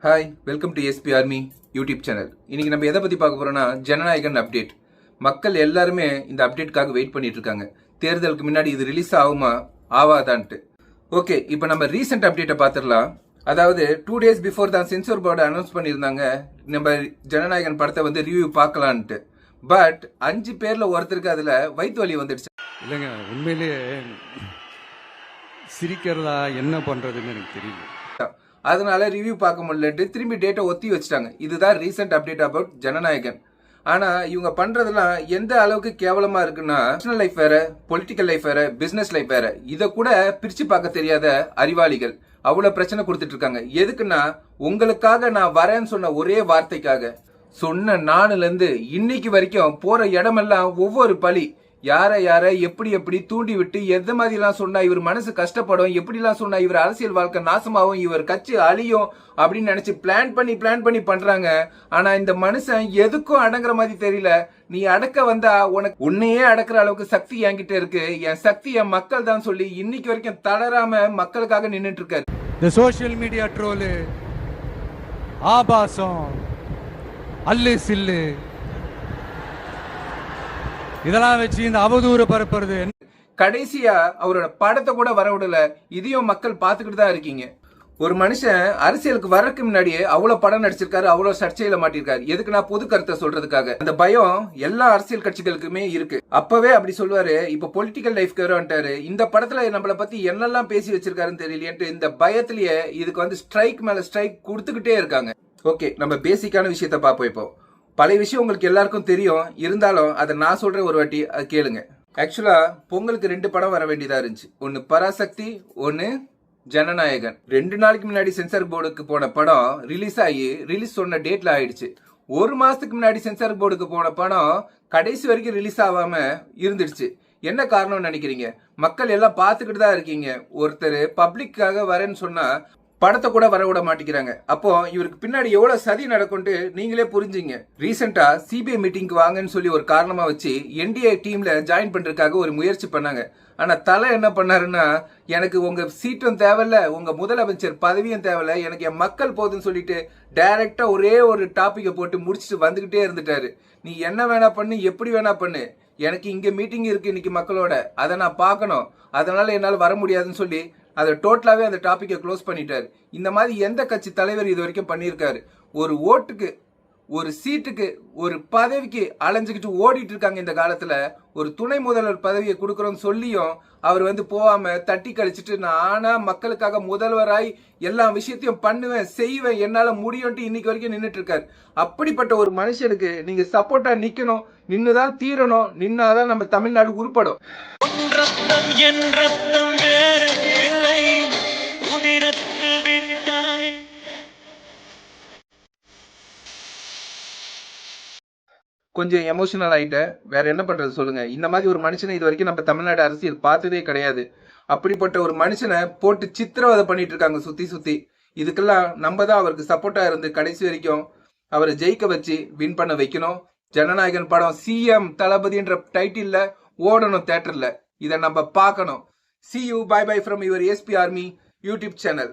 Hi, welcome to SP army YouTube channel. இன்னைக்கு நம்ம எதை பத்தி பார்க்க போறோம்னா ஜனநாயகன் அப்டேட். மக்கள் எல்லாருமே இந்த அப்டேட்காக வெயிட் பண்ணிட்டு இருக்காங்க. தேர்தலுக்கு முன்னாடி இது ரிலீஸ் ஆகுமா ஆவாதான்ட்டு. ஓகே, இப்போ நம்ம ரீசெண்ட் அப்டேட்டை பார்த்துடலாம். அதாவது 2 days பிஃபோர் தான் சென்சார் போர்டு அனௌன்ஸ் பண்ணியிருந்தாங்க நம்ம ஜனநாயகன் படத்தை வந்து ரிவ்யூ பார்க்கலான்ட்டு. பட் 5 பேர்ல ஒருத்தருக்கு அதுல வயிற்று வலி வந்துடுச்சு. இல்லைங்க, உண்மையிலேயே சிரிக்கிறதா என்ன பண்றதுன்னு எனக்கு தெரியல. அதனால ரிவ்யூ பார்க்க முடியலட்டு திரும்பி டேட்டை ஒத்தி வச்சுட்டாங்க. இதுதான் ரீசெண்ட் அப்டேட் அபவுட் ஜனநாயகன். ஆனா இவங்க பண்றதெல்லாம் எந்த அளவுக்கு கேவலமா இருக்குன்னா, பர்சனல் லைஃப் வேற, பொலிட்டிக்கல் லைஃப் வேற, பிசினஸ் லைஃப் வேற, இதை கூட பிரிச்சு பார்க்க தெரியாத அறிவாளிகள் அவ்வளவு பிரச்சனை கொடுத்துட்டு இருக்காங்க. எதுக்குன்னா, உங்களுக்காக நான் வரேன்னு சொன்ன ஒரே வார்த்தைக்காக சொன்ன நானுல இருந்து இன்னைக்கு வரைக்கும் போற இடமெல்லாம் ஒவ்வொரு பழி. யார எப்படி தூண்டி விட்டு எந்த மாதிரி எல்லாம் சொன்னா இவர் மனசு கஷ்டப்படும், எப்படி எல்லாம் சொன்னா இவர் அரசியல் வாழ்க்கை நாசமாவும், இவர் கட்சி அழியும் அப்படின்னு நினைச்சு பிளான் பண்ணி பண்றாங்க. ஆனா இந்த மனுஷன் எதுக்கும் அடங்குற மாதிரி தெரியல. நீ அடக்க வந்தா உனக்கு உன்னையே அடக்குற அளவுக்கு சக்தி என்கிட்ட இருக்கு, என் சக்தி என் மக்கள் தான் சொல்லி இன்னைக்கு வரைக்கும் தளராம மக்களுக்காக நின்றுட்டு இருக்காரு. இந்த சோசியல் மீடியா ட்ரோலு, ஆபாசம், அல்லு சில்லு, இதெல்லாம் வச்சு இந்த அவதூறு பரப்புறது. கடைசியா அவரோட படத்தை கூட வர விடல. இதையும் மக்கள் பார்த்துக்கிட்டு தான் இருக்கீங்க. ஒரு மனுஷன் அரசியலுக்கு வர்றதுக்கு முன்னாடியே அவ்வளவு படம் நடிச்சிருக்காரு, அவ்வளவு சர்ச்சையில மாட்டிருக்காரு. எதுக்கு நான் பொது கருத்தை சொல்றதுக்காக. அந்த பயம் எல்லா அரசியல் கட்சிகளுக்குமே இருக்கு. அப்பவே அப்படி சொல்லுவாரு. இப்ப பொலிட்டிக்கல் லைஃப்க்கு வந்துட்டாரு. இந்த படத்துல நம்மளை பத்தி என்னெல்லாம் பேசி வச்சிருக்காருன்னு தெரியலையேன்ட்டு இந்த பயத்திலேயே இதுக்கு வந்து ஸ்ட்ரைக் மேல ஸ்ட்ரைக் கொடுத்துக்கிட்டே இருக்காங்க. ஓகே, நம்ம பேசிக்கான விஷயத்த பார்ப்போம். இப்போ பழைய விஷயம் உங்களுக்கு எல்லாருக்கும் தெரியும், இருந்தாலும் அதை நான் சொல்றேன் ஒரு வாட்டி, அது கேளுங்க. ஆக்சுவலா பொங்கலுக்கு 2 படம் வர வேண்டியதா இருந்துச்சு. ஒன்னு பராசக்தி, ஒன்னு ஜனநாயகன். 2 நாளைக்கு முன்னாடி சென்சார் போர்டுக்கு போன படம் ரிலீஸ் ஆகி ரிலீஸ் சொன்ன டேட்ல ஆயிடுச்சு. 1 மாசத்துக்கு முன்னாடி சென்சார் போர்டுக்கு போன படம் கடைசி வரைக்கும் ரிலீஸ் ஆகாம இருந்துடுச்சு. என்ன காரணம்னு நினைக்கிறீங்க? மக்கள் எல்லாம் பார்த்துக்கிட்டு தான் இருக்கீங்க. ஒருத்தர் பப்ளிக்காக வரேன்னு சொன்னா படத்தை கூட வர விட மாட்டேங்கிறாங்க. அப்போ இவருக்கு பின்னாடி எவ்வளவு சதி நடக்கும்ட்டு நீங்களே புரிஞ்சுங்க. ரீசெண்டா சிபிஐ மீட்டிங்க்கு வாங்கன்னு சொல்லி ஒரு காரணமா வச்சு என்டிஏ டீம்ல ஜாயின் பண்றதுக்காக ஒரு முயற்சி பண்ணாங்க. ஆனா தலை என்ன பண்ணாருன்னா, எனக்கு உங்க சீட்டும் தேவையில்ல, உங்க முதலமைச்சர் பதவியும் தேவையில்ல, எனக்கு என் மக்கள் போதுன்னு சொல்லிட்டு டைரக்டா ஒரே ஒரு டாபிக்கை போட்டு முடிச்சுட்டு வந்துகிட்டே இருந்துட்டாரு. நீ என்ன வேணா பண்ணு, எப்படி வேணா பண்ணு, எனக்கு இங்க மீட்டிங் இருக்கு இன்னைக்கு மக்களோட, அதை நான் பார்க்கணும், அதனால என்னால் வர முடியாதுன்னு சொல்லி அதை டோட்டலாவே அந்த டாபிக்கை க்ளோஸ் பண்ணிட்டாரு. இந்த மாதிரி எந்த கட்சி தலைவர் இது வரைக்கும் பண்ணியிருக்காரு? ஒரு ஓட்டுக்கு, ஒரு சீட்டுக்கு, ஒரு பதவிக்கு அலைஞ்சுக்கிட்டு ஓடிட்டு இருக்காங்க. இந்த காலத்துல ஒரு துணை முதல்வர் பதவியை கொடுக்கறோம்னு சொல்லியும் அவர் வந்து போகாம தட்டி கழிச்சிட்டு, நானா மக்களுக்காக முதல்வராய் எல்லா விஷயத்தையும் பண்ணுவேன், செய்வேன், என்னால முடியும்ட்டு இன்னைக்கு வரைக்கும் நின்றுட்டு இருக்காரு. அப்படிப்பட்ட ஒரு மனுஷனுக்கு நீங்க சப்போர்ட்டா நிக்கணும், நின்னுதான் தீரணும். நின்னாதான் நம்ம தமிழ்நாடு உருப்படும். கொஞ்சம் எமோஷனல் ஆயிட்டேன். வேற என்ன பண்றது சொல்லுங்க. இந்த மாதிரி ஒரு மனுஷனை இது வரைக்கும் நம்ம தமிழ்நாடு அரசியல் பார்த்ததே கிடையாது. அப்படிப்பட்ட ஒரு மனுஷனை போட்டு சித்திரவதை பண்ணிட்டு இருக்காங்க சுத்தி. இதுக்கெல்லாம் நம்ம தான் அவருக்கு சப்போர்ட்டா இருந்து கடைசி வரைக்கும் அவரை ஜெயிக்க வச்சு வின் பண்ண வைக்கணும். ஜனநாயகன் படம் சிஎம் தளபதின்ற டைட்டில்ல ஓடணும் தியேட்டர்ல. இதை நம்ம பார்க்கணும். See you, bye from your SP Army YouTube channel.